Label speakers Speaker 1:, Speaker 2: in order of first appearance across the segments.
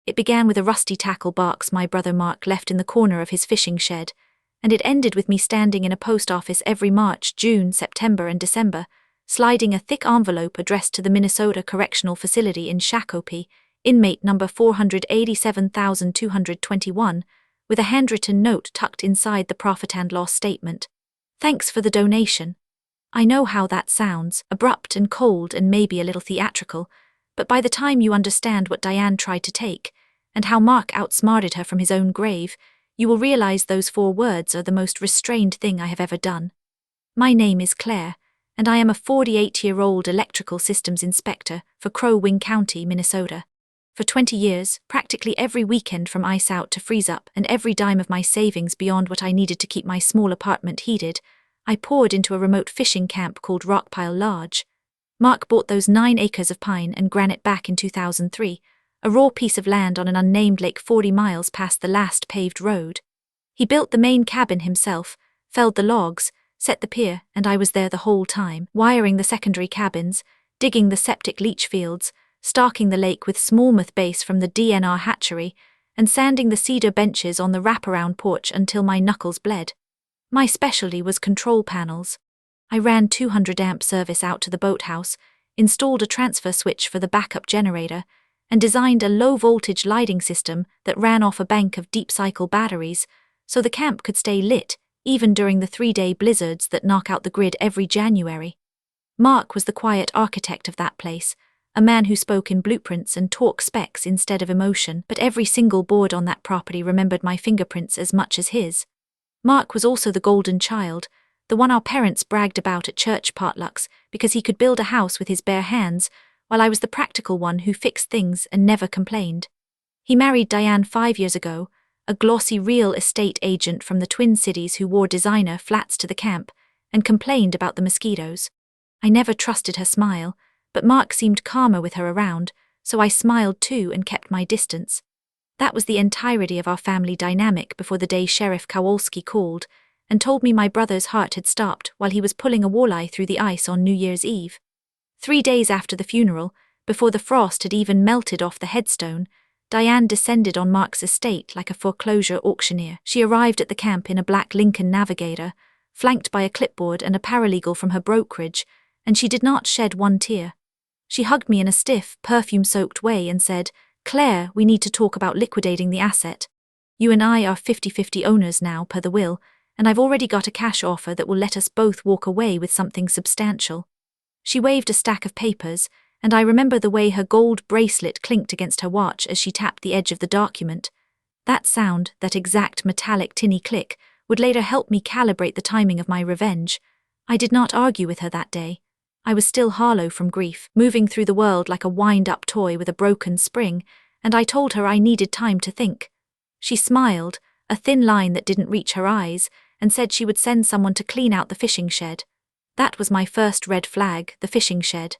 Speaker 1: It began with a rusty tackle box my brother Mark left in the corner of his fishing shed, and it ended with me standing in a post office every March, June, September, and December, sliding a thick envelope addressed to the Minnesota Correctional Facility in Shakopee, inmate number 487,221, with a handwritten note tucked inside the profit and loss statement. Thanks for the donation. I know how that sounds, abrupt and cold and maybe a little theatrical, but by the time you understand what Diane tried to take, and how Mark outsmarted her from his own grave, you will realize those 4 words are the most restrained thing I have ever done. My name is Claire, and I am a 48-year-old electrical systems inspector for Crow Wing County, Minnesota. For 20 years, practically every weekend from ice out to freeze up and every dime of my savings beyond what I needed to keep my small apartment heated, I poured into a remote fishing camp called Rockpile Lodge. Mark bought those 9 acres of pine and granite back in 2003, a raw piece of land on an unnamed lake 40 miles past the last paved road. He built the main cabin himself, felled the logs, set the pier, and I was there the whole time, wiring the secondary cabins, digging the septic leach fields, stocking the lake with smallmouth base from the DNR hatchery, and sanding the cedar benches on the wraparound porch until my knuckles bled. My specialty was control panels. I ran 200-amp service out to the boathouse, installed a transfer switch for the backup generator, and designed a low-voltage lighting system that ran off a bank of deep-cycle batteries, so the camp could stay lit, even during the 3-day blizzards that knock out the grid every January. Mark was the quiet architect of that place, a man who spoke in blueprints and talked specs instead of emotion, but every single board on that property remembered my fingerprints as much as his. Mark was also the golden child, the one our parents bragged about at church potlucks because he could build a house with his bare hands, while I was the practical one who fixed things and never complained. He married Diane 5 years ago, a glossy real estate agent from the Twin Cities who wore designer flats to the camp and complained about the mosquitoes. I never trusted her smile, but Mark seemed calmer with her around, so I smiled too and kept my distance. That was the entirety of our family dynamic before the day Sheriff Kowalski called and told me my brother's heart had stopped while he was pulling a walleye through the ice on New Year's Eve. 3 days after the funeral, before the frost had even melted off the headstone, Diane descended on Mark's estate like a foreclosure auctioneer. She arrived at the camp in a black Lincoln Navigator, flanked by a clipboard and a paralegal from her brokerage, and she did not shed one tear. She hugged me in a stiff, perfume-soaked way and said, "Claire, we need to talk about liquidating the asset. You and I are 50-50 owners now, per the will, and I've already got a cash offer that will let us both walk away with something substantial." She waved a stack of papers, and I remember the way her gold bracelet clinked against her watch as she tapped the edge of the document. That sound, that exact metallic tinny click, would later help me calibrate the timing of my revenge. I did not argue with her that day. I was still hollow from grief, moving through the world like a wind-up toy with a broken spring, and I told her I needed time to think. She smiled, a thin line that didn't reach her eyes, and said she would send someone to clean out the fishing shed. That was my first red flag, the fishing shed.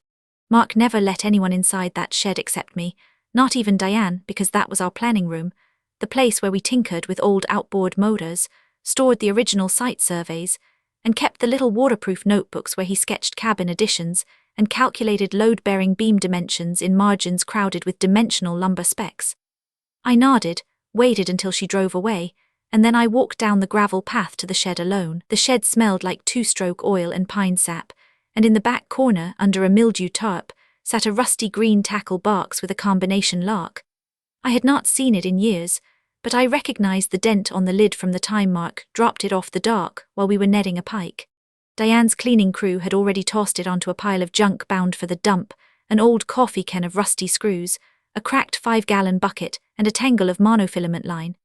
Speaker 1: Mark never let anyone inside that shed except me, not even Diane, because that was our planning room, the place where we tinkered with old outboard motors, stored the original site surveys, and kept the little waterproof notebooks where he sketched cabin additions and calculated load-bearing beam dimensions in margins crowded with dimensional lumber specs. I nodded, waited until she drove away, and then I walked down the gravel path to the shed alone. The shed smelled like two-stroke oil and pine sap, and in the back corner, under a mildew tarp, sat a rusty green tackle box with a combination lock. I had not seen it in years, but I recognized the dent on the lid from the time Mark dropped it off the dock while we were netting a pike. Diane's cleaning crew had already tossed it onto a pile of junk bound for the dump, an old coffee can of rusty screws, a cracked 5-gallon bucket, and a tangle of monofilament line.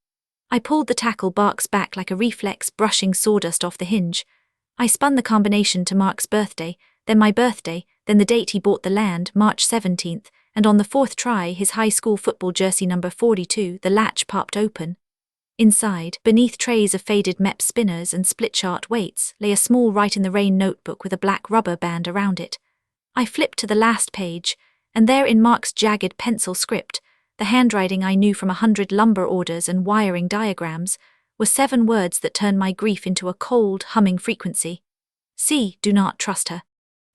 Speaker 1: I pulled the tackle box back like a reflex, brushing sawdust off the hinge. I spun the combination to Mark's birthday, then my birthday, then the date he bought the land, March 17th, and on the 4th try, his high school football jersey number 42, the latch popped open. Inside, beneath trays of faded MEP spinners and split-chart weights, lay a small write-in-the-rain notebook with a black rubber band around it. I flipped to the last page, and there in Mark's jagged pencil script, the handwriting I knew from 100 lumber orders and wiring diagrams, were 7 words that turned my grief into a cold, humming frequency. C. Do not trust her.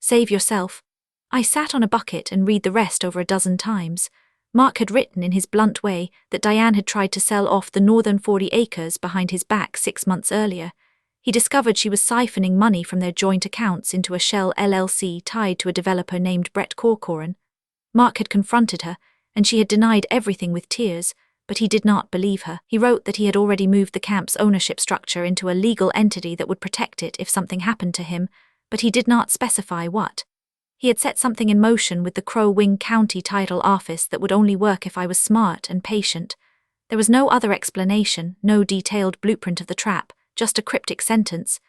Speaker 1: Save yourself. I sat on a bucket and read the rest over a dozen times, Mark had written in his blunt way that Diane had tried to sell off the northern 40 acres behind his back 6 months earlier. He discovered she was siphoning money from their joint accounts into a shell LLC tied to a developer named Brett Corcoran. Mark had confronted her, and she had denied everything with tears, but he did not believe her. He wrote that he had already moved the camp's ownership structure into a legal entity that would protect it if something happened to him, but he did not specify what. He had set something in motion with the Crow Wing County Title Office that would only work if I was smart and patient. There was no other explanation, no detailed blueprint of the trap, just a cryptic sentence.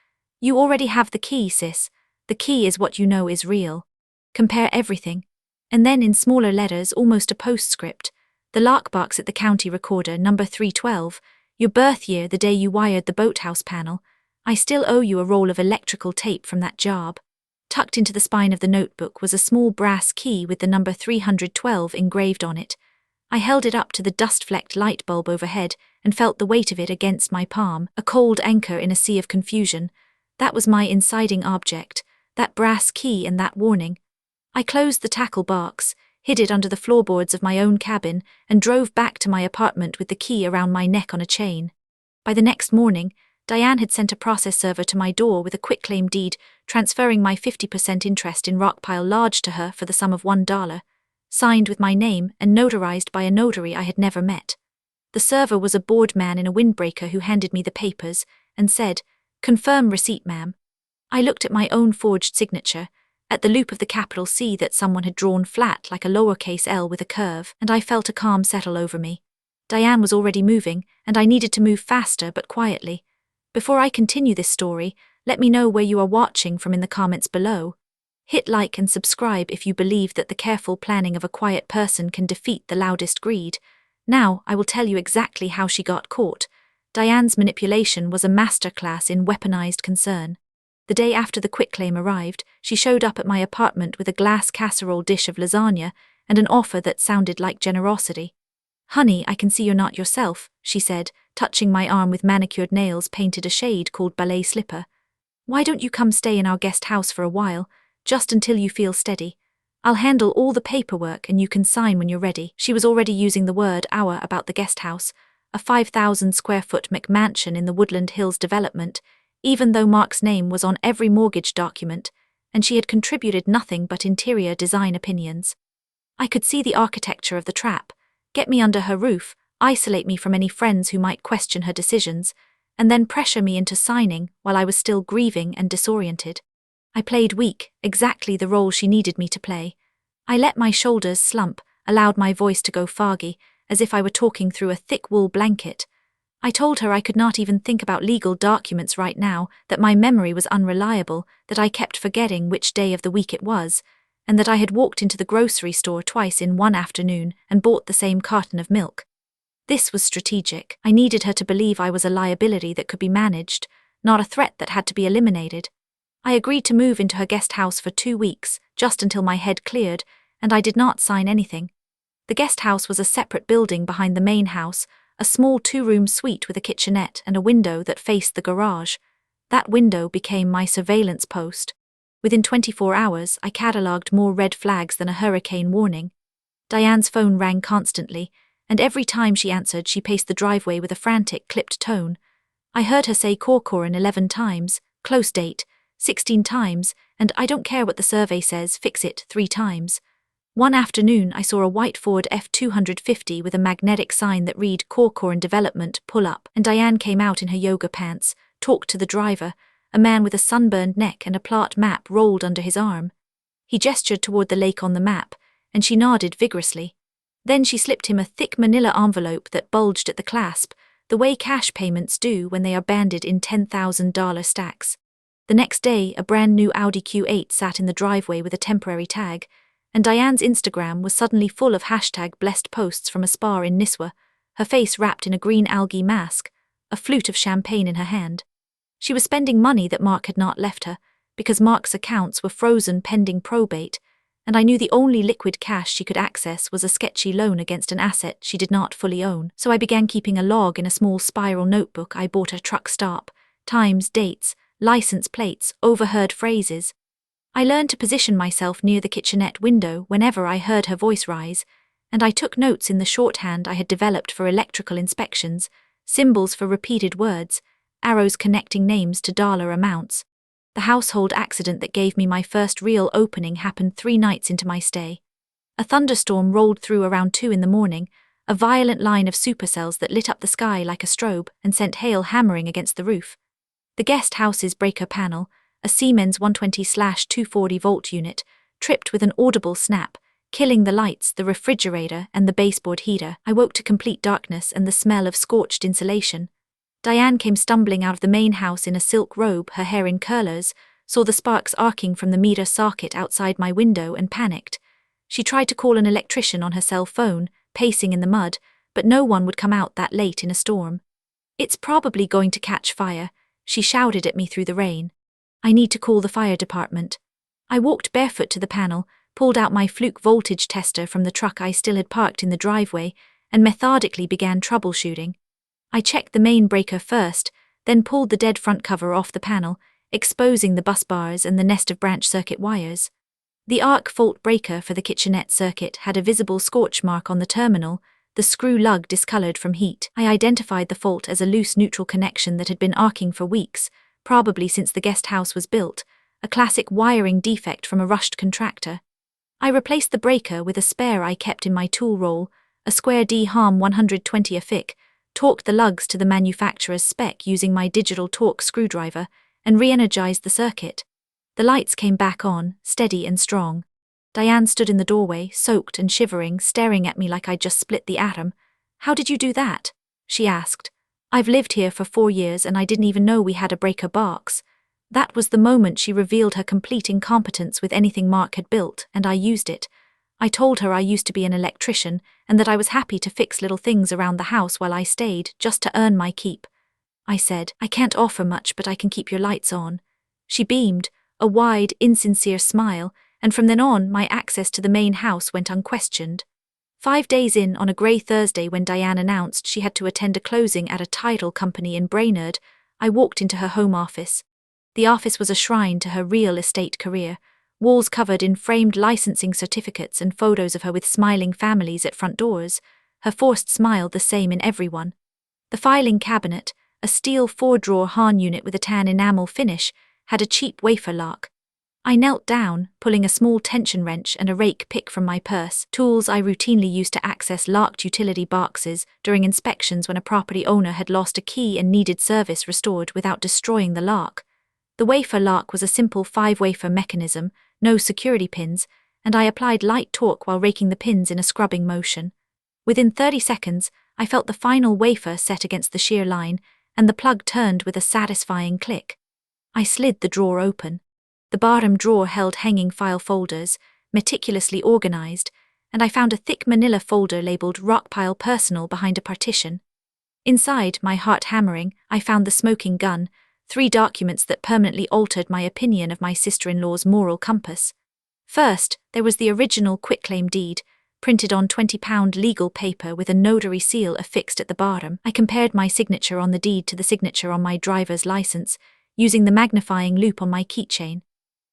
Speaker 1: You already have the key, sis. The key is what you know is real. Compare everything. And then in smaller letters, almost a postscript, the Larkbox at the county recorder, number 312, your birth year, the day you wired the boathouse panel. I still owe you a roll of electrical tape from that job. Tucked into the spine of the notebook was a small brass key with the number 312 engraved on it. I held it up to the dust-flecked light bulb overhead and felt the weight of it against my palm, a cold anchor in a sea of confusion. That was my inciting object, that brass key and that warning. I closed the tackle box, hid it under the floorboards of my own cabin, and drove back to my apartment with the key around my neck on a chain. By the next morning, Diane had sent a process server to my door with a quitclaim deed, transferring my 50% interest in Rockpile Lodge to her for the sum of $1, signed with my name and notarized by a notary I had never met. The server was a bored man in a windbreaker who handed me the papers and said, "Confirm receipt, ma'am." I looked at my own forged signature, at the loop of the capital C that someone had drawn flat like a lowercase L with a curve, and I felt a calm settle over me. Diane was already moving, and I needed to move faster but quietly. Before I continue this story, let me know where you are watching from in the comments below. Hit like and subscribe if you believe that the careful planning of a quiet person can defeat the loudest greed. Now, I will tell you exactly how she got caught. Diane's manipulation was a masterclass in weaponized concern. The day after the quitclaim arrived, she showed up at my apartment with a glass casserole dish of lasagna and an offer that sounded like generosity. "Honey, I can see you're not yourself," she said, touching my arm with manicured nails painted a shade called ballet slipper. "Why don't you come stay in our guest house for a while, just until you feel steady? I'll handle all the paperwork and you can sign when you're ready." She was already using the word "our" about the guest house, a 5,000 square foot McMansion in the Woodland Hills development, even though Mark's name was on every mortgage document, and she had contributed nothing but interior design opinions. I could see the architecture of the trap: get me under her roof, isolate me from any friends who might question her decisions, and then pressure me into signing while I was still grieving and disoriented. I played weak, exactly the role she needed me to play. I let my shoulders slump, allowed my voice to go foggy, as if I were talking through a thick wool blanket. I told her I could not even think about legal documents right now, that my memory was unreliable, that I kept forgetting which day of the week it was, and that I had walked into the grocery store twice in one afternoon and bought the same carton of milk. This was strategic. I needed her to believe I was a liability that could be managed, not a threat that had to be eliminated. I agreed to move into her guest house for 2 weeks, just until my head cleared, and I did not sign anything. The guest house was a separate building behind the main house, a small 2-room suite with a kitchenette and a window that faced the garage. That window became my surveillance post. Within 24 hours, I catalogued more red flags than a hurricane warning. Diane's phone rang constantly, and every time she answered, she paced the driveway with a frantic, clipped tone. I heard her say Corcoran 11 times, close date, 16 times, and I don't care what the survey says, fix it 3 times. One afternoon, I saw a white Ford F-250 with a magnetic sign that read Corcoran Development, pull up, and Diane came out in her yoga pants, talked to the driver, a man with a sunburned neck and a plot map rolled under his arm. He gestured toward the lake on the map, and she nodded vigorously. Then she slipped him a thick manila envelope that bulged at the clasp, the way cash payments do when they are banded in $10,000 stacks. The next day, a brand new Audi Q8 sat in the driveway with a temporary tag, and Diane's Instagram was suddenly full of #blessed posts from a spa in Niswa, her face wrapped in a green algae mask, a flute of champagne in her hand. She was spending money that Mark had not left her, because Mark's accounts were frozen pending probate, and I knew the only liquid cash she could access was a sketchy loan against an asset she did not fully own, so I began keeping a log in a small spiral notebook I bought at a truck stop: times, dates, license plates, overheard phrases. I learned to position myself near the kitchenette window whenever I heard her voice rise, and I took notes in the shorthand I had developed for electrical inspections, symbols for repeated words, arrows connecting names to dollar amounts. The household accident that gave me my first real opening happened 3 nights into my stay. A thunderstorm rolled through around 2 in the morning, a violent line of supercells that lit up the sky like a strobe and sent hail hammering against the roof. The guest house's breaker panel, a Siemens 120/240 volt unit, tripped with an audible snap, killing the lights, the refrigerator, and the baseboard heater. I woke to complete darkness and the smell of scorched insulation. Diane came stumbling out of the main house in a silk robe, her hair in curlers, saw the sparks arcing from the meter socket outside my window and panicked. She tried to call an electrician on her cell phone, pacing in the mud, but no one would come out that late in a storm. "It's probably going to catch fire," she shouted at me through the rain. "I need to call the fire department." I walked barefoot to the panel, pulled out my fluke voltage tester from the truck I still had parked in the driveway, and methodically began troubleshooting. I checked the main breaker first, then pulled the dead front cover off the panel, exposing the bus bars and the nest of branch circuit wires. The arc fault breaker for the kitchenette circuit had a visible scorch mark on the terminal, the screw lug discolored from heat. I identified the fault as a loose neutral connection that had been arcing for weeks, probably since the guest house was built, a classic wiring defect from a rushed contractor. I replaced the breaker with a spare I kept in my tool roll, a square D-Harm 120 FIC, torqued the lugs to the manufacturer's spec using my digital torque screwdriver, and re-energized the circuit. The lights came back on, steady and strong. Diane stood in the doorway, soaked and shivering, staring at me like I'd just split the atom. "How did you do that?" she asked. "I've lived here for 4 years and I didn't even know we had a breaker box." That was the moment she revealed her complete incompetence with anything Mark had built, and I used it. I told her I used to be an electrician and that I was happy to fix little things around the house while I stayed, just to earn my keep. I said, "I can't offer much, but I can keep your lights on." She beamed, a wide, insincere smile, and from then on my access to the main house went unquestioned. 5 days in, on a grey Thursday when Diane announced she had to attend a closing at a title company in Brainerd, I walked into her home office. The office was a shrine to her real estate career, walls covered in framed licensing certificates and photos of her with smiling families at front doors, her forced smile the same in everyone. The filing cabinet, a steel 4-drawer Hahn unit with a tan enamel finish, had a cheap wafer lock. I knelt down, pulling a small tension wrench and a rake pick from my purse, tools I routinely used to access locked utility boxes during inspections when a property owner had lost a key and needed service restored without destroying the lock. The wafer lock was a simple 5-wafer mechanism, no security pins, and I applied light torque while raking the pins in a scrubbing motion. Within 30 seconds, I felt the final wafer set against the shear line, and the plug turned with a satisfying click. I slid the drawer open. The bottom drawer held hanging file folders, meticulously organized, and I found a thick manila folder labeled Rockpile Personal behind a partition. Inside, my heart hammering, I found the smoking gun, 3 documents that permanently altered my opinion of my sister-in-law's moral compass. First, there was the original quitclaim deed, printed on 20-pound legal paper with a notary seal affixed at the bottom. I compared my signature on the deed to the signature on my driver's license, using the magnifying loupe on my keychain.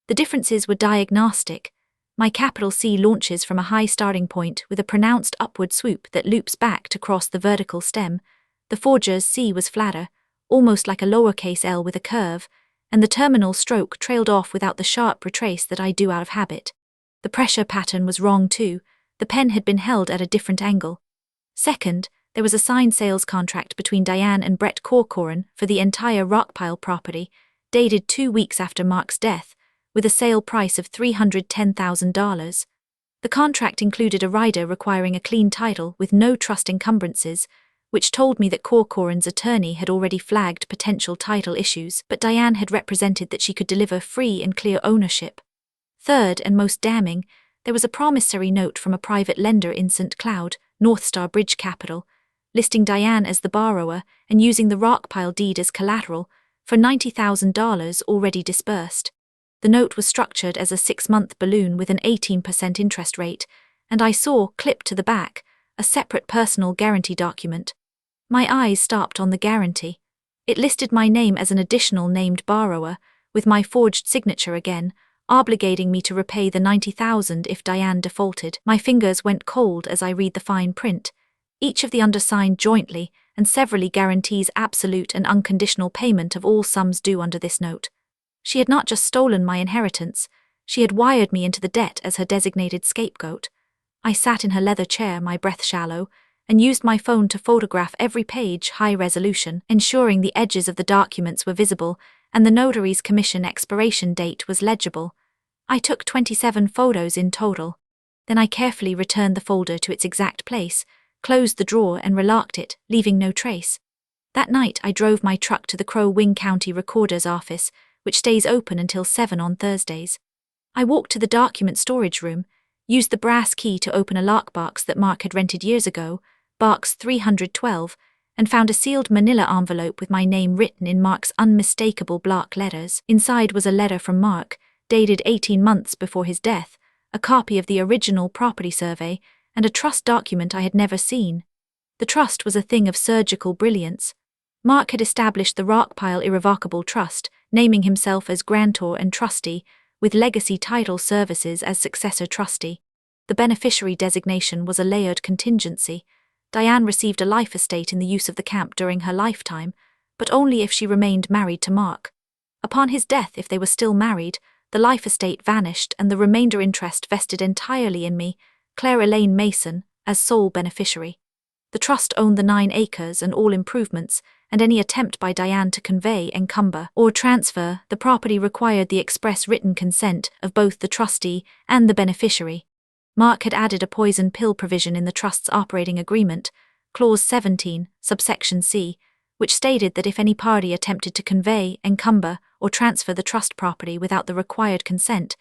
Speaker 1: The differences were diagnostic. My capital C launches from a high starting point with a pronounced upward swoop that loops back to cross the vertical stem. The forger's C was flatter, almost like a lowercase l with a curve, and the terminal stroke trailed off without the sharp retrace that I do out of habit. The pressure pattern was wrong too. The pen had been held at a different angle. Second, there was a signed sales contract between Diane and Brett Corcoran for the entire Rockpile property, dated 2 weeks after Mark's death, with a sale price of $310,000. The contract included a rider requiring a clean title with no trust encumbrances, which told me that Corcoran's attorney had already flagged potential title issues, but Diane had represented that she could deliver free and clear ownership. Third, and most damning, there was a promissory note from a private lender in St. Cloud, North Star Bridge Capital, listing Diane as the borrower and using the Rockpile deed as collateral for $90,000 already disbursed. The note was structured as a 6-month balloon with an 18% interest rate, and I saw, clipped to the back, a separate personal guarantee document. My eyes stopped on the guarantee. It listed my name as an additional named borrower, with my forged signature again, obligating me to repay the $90,000 if Diane defaulted. My fingers went cold as I read the fine print. Each of the undersigned jointly and severally guarantees absolute and unconditional payment of all sums due under this note. She had not just stolen my inheritance, she had wired me into the debt as her designated scapegoat. I sat in her leather chair, my breath shallow, and used my phone to photograph every page high resolution, ensuring the edges of the documents were visible and the notary's commission expiration date was legible. I took 27 photos in total. Then I carefully returned the folder to its exact place, closed the drawer and relocked it, leaving no trace. That night I drove my truck to the Crow Wing County Recorder's office, which stays open until 7 on Thursdays. I walked to the document storage room, used the brass key to open a lockbox that Mark had rented years ago, box 312, and found a sealed manila envelope with my name written in Mark's unmistakable block letters. Inside was a letter from Mark, dated 18 months before his death, a copy of the original property survey, and a trust document I had never seen. The trust was a thing of surgical brilliance. Mark had established the Rockpile Irrevocable Trust, naming himself as grantor and trustee, with Legacy Title Services as successor trustee. The beneficiary designation was a layered contingency. Diane received a life estate in the use of the camp during her lifetime, but only if she remained married to Mark. Upon his death, if they were still married, the life estate vanished and the remainder interest vested entirely in me, Claire Elaine Mason, as sole beneficiary. The trust owned the 9 acres and all improvements, and any attempt by Diane to convey, encumber, or transfer the property required the express written consent of both the trustee and the beneficiary. Mark had added a poison pill provision in the trust's operating agreement, Clause 17, subsection C, which stated that if any party attempted to convey, encumber, or transfer the trust property without the required consent,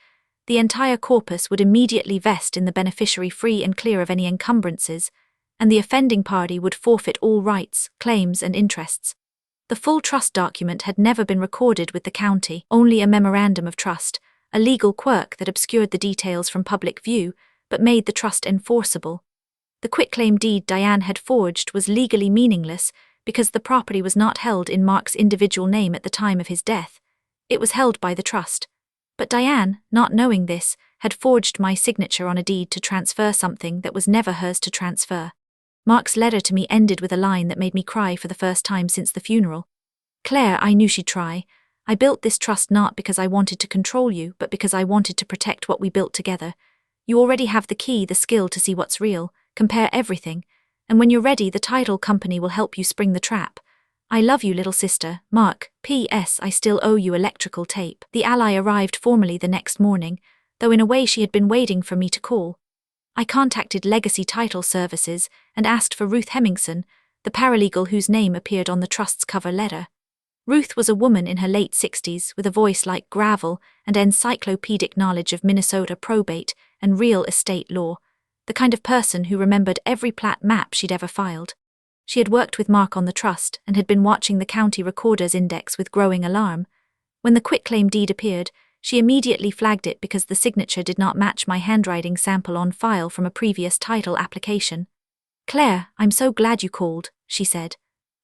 Speaker 1: the entire corpus would immediately vest in the beneficiary free and clear of any encumbrances, and the offending party would forfeit all rights, claims, and interests. The full trust document had never been recorded with the county, only a memorandum of trust, a legal quirk that obscured the details from public view, but made the trust enforceable. The quitclaim deed Diane had forged was legally meaningless because the property was not held in Mark's individual name at the time of his death. It was held by the trust. But Diane, not knowing this, had forged my signature on a deed to transfer something that was never hers to transfer. Mark's letter to me ended with a line that made me cry for the first time since the funeral. Claire, I knew she'd try. I built this trust not because I wanted to control you, but because I wanted to protect what we built together. You already have the key, the skill to see what's real, compare everything, and when you're ready, the title company will help you spring the trap. I love you, little sister. Mark. P.S. I still owe you electrical tape. The ally arrived formally the next morning, though in a way she had been waiting for me to call. I contacted Legacy Title Services and asked for Ruth Hemmingson, the paralegal whose name appeared on the trust's cover letter. Ruth was a woman in her late 60s with a voice like gravel and encyclopedic knowledge of Minnesota probate and real estate law, the kind of person who remembered every plat map she'd ever filed. She had worked with Mark on the trust and had been watching the county recorder's index with growing alarm. When the quitclaim deed appeared, she immediately flagged it because the signature did not match my handwriting sample on file from a previous title application. Claire, I'm so glad you called, she said.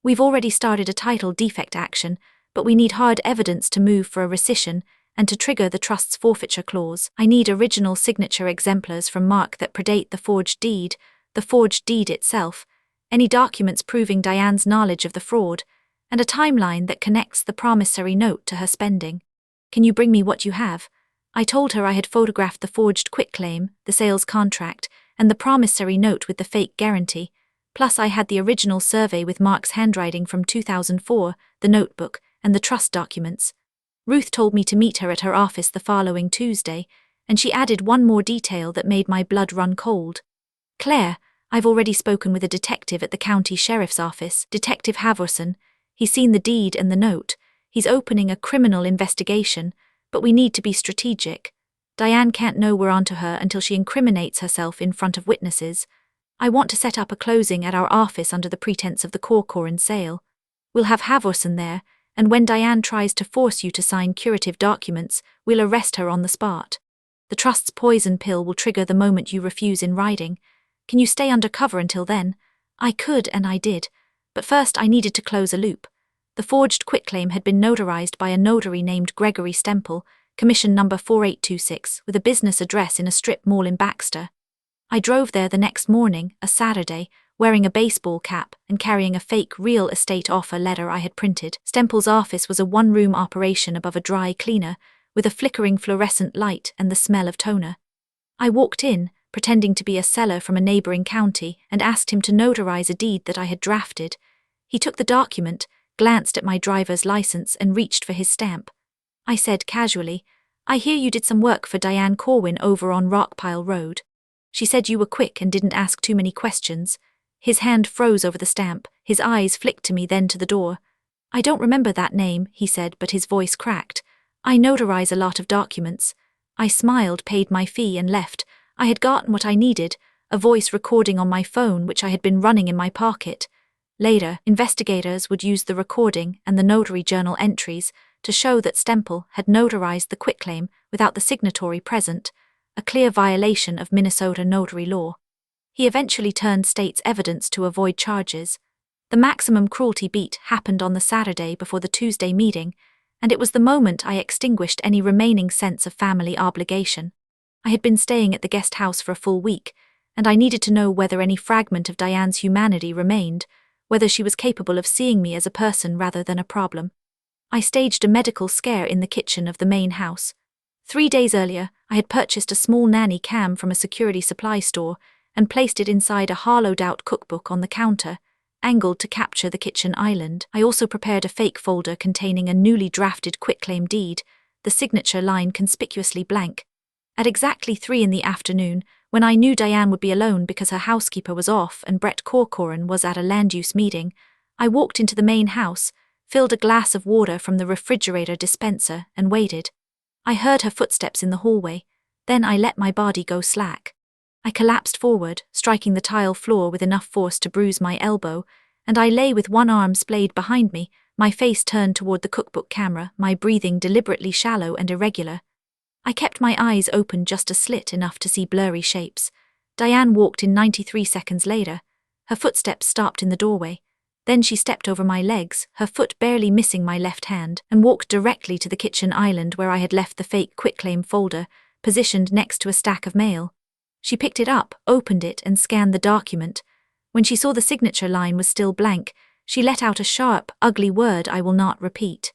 Speaker 1: We've already started a title defect action, but we need hard evidence to move for a rescission and to trigger the trust's forfeiture clause. I need original signature exemplars from Mark that predate the forged deed itself, any documents proving Diane's knowledge of the fraud, and a timeline that connects the promissory note to her spending. Can you bring me what you have? I told her I had photographed the forged quitclaim, the sales contract, and the promissory note with the fake guarantee, plus I had the original survey with Mark's handwriting from 2004, the notebook, and the trust documents. Ruth told me to meet her at her office the following Tuesday, and she added one more detail that made my blood run cold. Claire, I've already spoken with a detective at the county sheriff's office, Detective Havorson. He's seen the deed and the note. He's opening a criminal investigation, but we need to be strategic. Diane can't know we're onto her until she incriminates herself in front of witnesses. I want to set up a closing at our office under the pretense of the Corcoran sale. We'll have Havorson there, and when Diane tries to force you to sign curative documents, we'll arrest her on the spot. The trust's poison pill will trigger the moment you refuse in writing. Can you stay undercover until then? I could, and I did. But first I needed to close a loop. The forged quitclaim had been notarized by a notary named Gregory Stemple, commission number 4826, with a business address in a strip mall in Baxter. I drove there the next morning, a Saturday, wearing a baseball cap and carrying a fake real estate offer letter I had printed. Stemple's office was a one-room operation above a dry cleaner, with a flickering fluorescent light and the smell of toner. I walked in, pretending to be a seller from a neighboring county, and asked him to notarize a deed that I had drafted. He took the document, glanced at my driver's license, and reached for his stamp. I said casually, "I hear you did some work for Diane Corwin over on Rockpile Road. She said you were quick and didn't ask too many questions." His hand froze over the stamp, his eyes flicked to me, then to the door. "I don't remember that name," he said, but his voice cracked. "I notarize a lot of documents." I smiled, paid my fee, and left. I had gotten what I needed, a voice recording on my phone which I had been running in my pocket. Later, investigators would use the recording and the notary journal entries to show that Stemple had notarized the quitclaim without the signatory present, a clear violation of Minnesota notary law. He eventually turned state's evidence to avoid charges. The maximum cruelty beat happened on the Saturday before the Tuesday meeting, and it was the moment I extinguished any remaining sense of family obligation. I had been staying at the guest house for a full week, and I needed to know whether any fragment of Diane's humanity remained, whether she was capable of seeing me as a person rather than a problem. I staged a medical scare in the kitchen of the main house. 3 days earlier, I had purchased a small nanny cam from a security supply store and placed it inside a hollowed-out cookbook on the counter, angled to capture the kitchen island. I also prepared a fake folder containing a newly drafted quitclaim deed, the signature line conspicuously blank. At exactly 3 in the afternoon, when I knew Diane would be alone because her housekeeper was off and Brett Corcoran was at a land-use meeting, I walked into the main house, filled a glass of water from the refrigerator dispenser, and waited. I heard her footsteps in the hallway. Then I let my body go slack. I collapsed forward, striking the tile floor with enough force to bruise my elbow, and I lay with one arm splayed behind me, my face turned toward the cookbook camera, my breathing deliberately shallow and irregular. I kept my eyes open just a slit enough to see blurry shapes. Diane walked in 93 seconds later. Her footsteps stopped in the doorway. Then she stepped over my legs, her foot barely missing my left hand, and walked directly to the kitchen island where I had left the fake quitclaim folder, positioned next to a stack of mail. She picked it up, opened it, and scanned the document. When she saw the signature line was still blank, she let out a sharp, ugly word I will not repeat.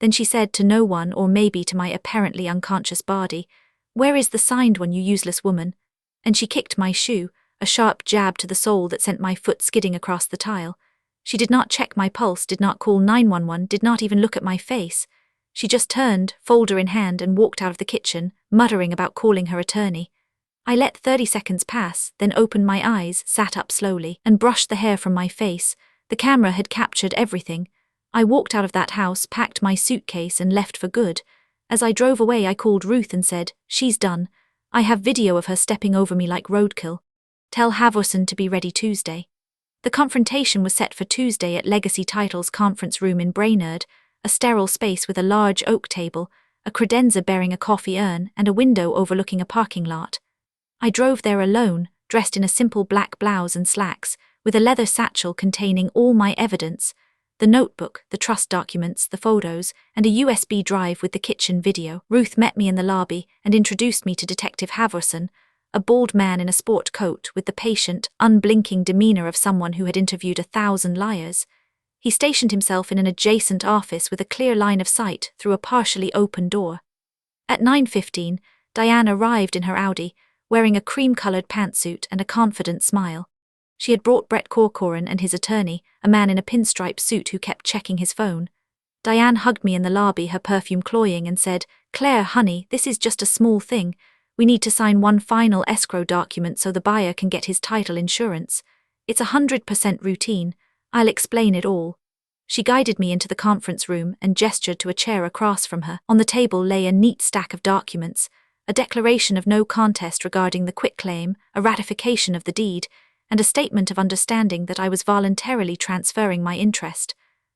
Speaker 1: Then she said to no one, or maybe to my apparently unconscious body, "Where is the signed one, you useless woman?" And she kicked my shoe, a sharp jab to the sole that sent my foot skidding across the tile. She did not check my pulse, did not call 911, did not even look at my face. She just turned, folder in hand, and walked out of the kitchen, muttering about calling her attorney. I let 30 seconds pass, then opened my eyes, sat up slowly, and brushed the hair from my face. The camera had captured everything. I walked out of that house, packed my suitcase, and left for good. As I drove away, I called Ruth and said, "She's done. I have video of her stepping over me like roadkill. Tell Haverson to be ready Tuesday." The confrontation was set for Tuesday at Legacy Title's conference room in Brainerd, a sterile space with a large oak table, a credenza bearing a coffee urn, and a window overlooking a parking lot. I drove there alone, dressed in a simple black blouse and slacks, with a leather satchel containing all my evidence, the notebook, the trust documents, the photos, and a USB drive with the kitchen video. Ruth met me in the lobby and introduced me to Detective Haverson, a bald man in a sport coat with the patient, unblinking demeanor of someone who had interviewed 1,000 liars. He stationed himself in an adjacent office with a clear line of sight through a partially open door. At 9:15, Diane arrived in her Audi, wearing a cream-colored pantsuit and a confident smile. She had brought Brett Corcoran and his attorney, a man in a pinstripe suit who kept checking his phone. Diane hugged me in the lobby, her perfume cloying, and said, "Claire, honey, this is just a small thing. We need to sign one final escrow document so the buyer can get his title insurance. It's 100% routine. I'll explain it all." She guided me into the conference room and gestured to a chair across from her. On the table lay a neat stack of documents, a declaration of no contest regarding the quitclaim, a ratification of the deed, and a statement of understanding that I was voluntarily transferring my interest.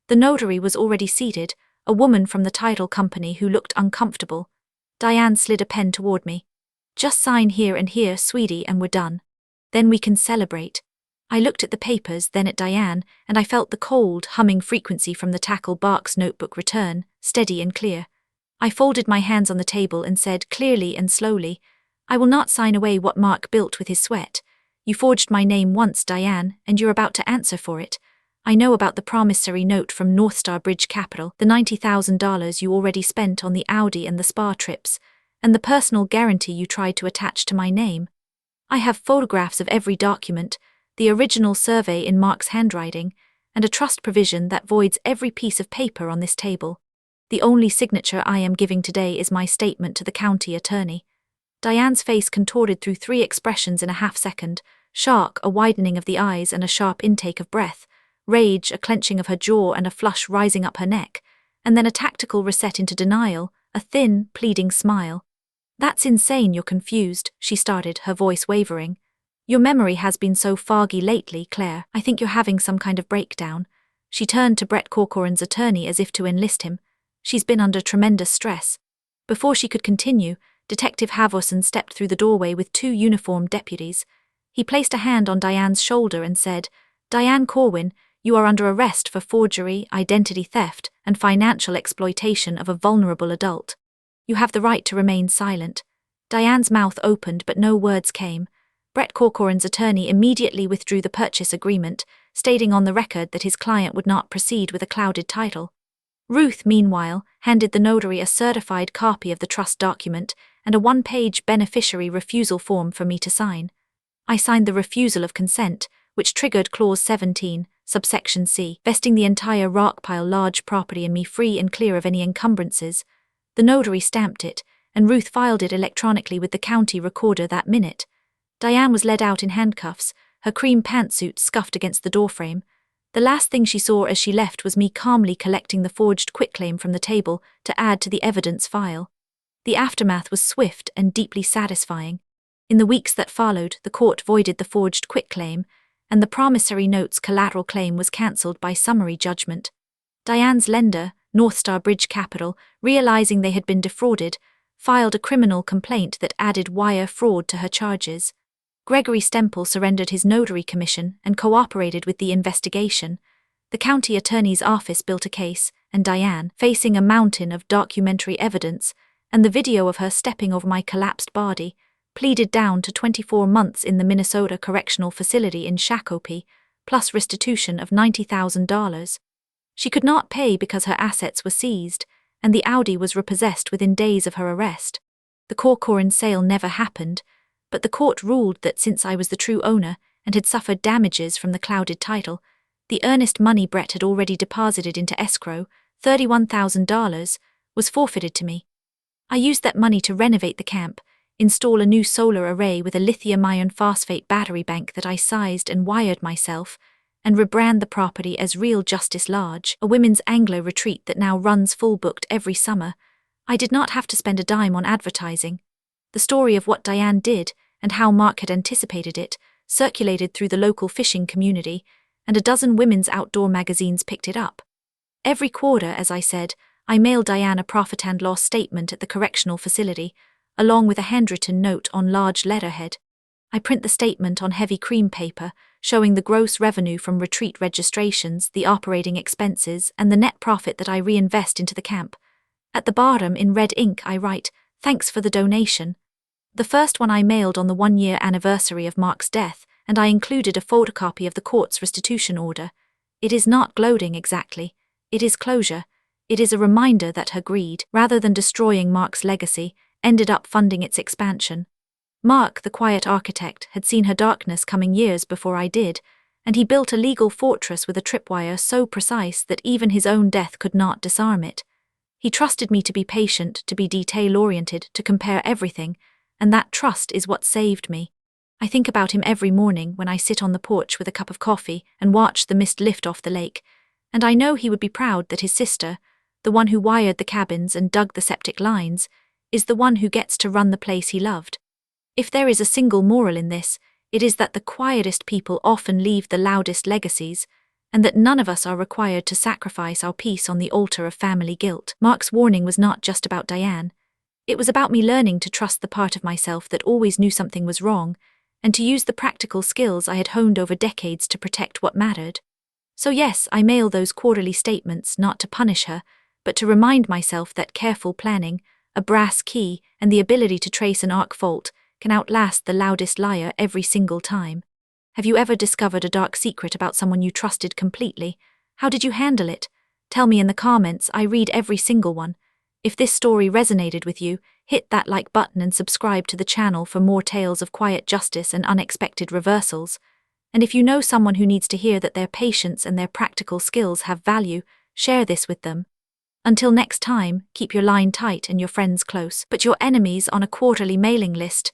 Speaker 1: The notary was already seated, a woman from the title company who looked uncomfortable. Diane slid a pen toward me. "Just sign here and here, sweetie, and we're done. Then we can celebrate." I looked at the papers, then at Diane, and I felt the cold, humming frequency from the tackle box notebook return, steady and clear. I folded my hands on the table and said clearly and slowly, "I will not sign away what Mark built with his sweat. You forged my name once, Diane, and you're about to answer for it. I know about the promissory note from Northstar Bridge Capital, the $90,000 you already spent on the Audi and the spa trips, and the personal guarantee you tried to attach to my name. I have photographs of every document, the original survey in Mark's handwriting, and a trust provision that voids every piece of paper on this table. The only signature I am giving today is my statement to the county attorney." Diane's face contorted through 3 expressions in a half-second: shock, a widening of the eyes and a sharp intake of breath, rage, a clenching of her jaw and a flush rising up her neck, and then a tactical reset into denial, a thin, pleading smile. "That's insane, you're confused," she started, her voice wavering. "Your memory has been so foggy lately, Claire. I think you're having some kind of breakdown." She turned to Brett Corcoran's attorney as if to enlist him. "She's been under tremendous stress." Before she could continue, Detective Havoson stepped through the doorway with 2 uniformed deputies. He placed a hand on Diane's shoulder and said, "Diane Corwin, you are under arrest for forgery, identity theft, and financial exploitation of a vulnerable adult. You have the right to remain silent." Diane's mouth opened but no words came. Brett Corcoran's attorney immediately withdrew the purchase agreement, stating on the record that his client would not proceed with a clouded title. Ruth, meanwhile, handed the notary a certified copy of the trust document and a 1-page beneficiary refusal form for me to sign. I signed the refusal of consent, which triggered Clause 17, subsection C, vesting the entire Rockpile Lodge property in me free and clear of any encumbrances. The notary stamped it, and Ruth filed it electronically with the county recorder that minute. Diane was led out in handcuffs, her cream pantsuit scuffed against the doorframe. The last thing she saw as she left was me calmly collecting the forged quitclaim from the table to add to the evidence file. The aftermath was swift and deeply satisfying. In the weeks that followed, the court voided the forged quitclaim, and the promissory note's collateral claim was cancelled by summary judgment. Diane's lender, Northstar Bridge Capital, realizing they had been defrauded, filed a criminal complaint that added wire fraud to her charges. Gregory Stemple surrendered his notary commission and cooperated with the investigation. The county attorney's office built a case, and Diane, facing a mountain of documentary evidence and the video of her stepping over my collapsed body, pleaded down to 24 months in the Minnesota Correctional Facility in Shakopee, plus restitution of $90,000. She could not pay because her assets were seized, and the Audi was repossessed within days of her arrest. The Corcoran sale never happened, but the court ruled that since I was the true owner and had suffered damages from the clouded title, the earnest money Brett had already deposited into escrow, $31,000, was forfeited to me. I used that money to renovate the camp, install a new solar array with a lithium iron phosphate battery bank that I sized and wired myself, and rebrand the property as Real Justice Lodge, a women's Anglo retreat that now runs full-booked every summer. I did not have to spend a dime on advertising. The story of what Diane did, and how Mark had anticipated it, circulated through the local fishing community, and a dozen women's outdoor magazines picked it up. Every quarter, as I said, I mailed Diane a profit and loss statement at the correctional facility, along with a handwritten note on large letterhead. I print the statement on heavy cream paper, showing the gross revenue from retreat registrations, the operating expenses, and the net profit that I reinvest into the camp. At the bottom, in red ink, I write, "Thanks for the donation." The first one I mailed on the 1-year anniversary of Mark's death, and I included a photocopy of the court's restitution order. It is not gloating exactly. It is closure. It is a reminder that her greed, rather than destroying Mark's legacy, ended up funding its expansion. Mark, the quiet architect, had seen her darkness coming years before I did, and he built a legal fortress with a tripwire so precise that even his own death could not disarm it. He trusted me to be patient, to be detail-oriented, to compare everything, and that trust is what saved me. I think about him every morning when I sit on the porch with a cup of coffee and watch the mist lift off the lake, and I know he would be proud that his sister, the one who wired the cabins and dug the septic lines, is the one who gets to run the place he loved. If there is a single moral in this, it is that the quietest people often leave the loudest legacies, and that none of us are required to sacrifice our peace on the altar of family guilt. Mark's warning was not just about Diane. It was about me learning to trust the part of myself that always knew something was wrong, and to use the practical skills I had honed over decades to protect what mattered. So yes, I mail those quarterly statements not to punish her, but to remind myself that careful planning, a brass key, and the ability to trace an arc fault can outlast the loudest liar every single time. Have you ever discovered a dark secret about someone you trusted completely? How did you handle it? Tell me in the comments. I read every single one. If this story resonated with you, hit that like button and subscribe to the channel for more tales of quiet justice and unexpected reversals. And if you know someone who needs to hear that their patience and their practical skills have value, share this with them. Until next time, keep your line tight and your friends close, but your enemies on a quarterly mailing list.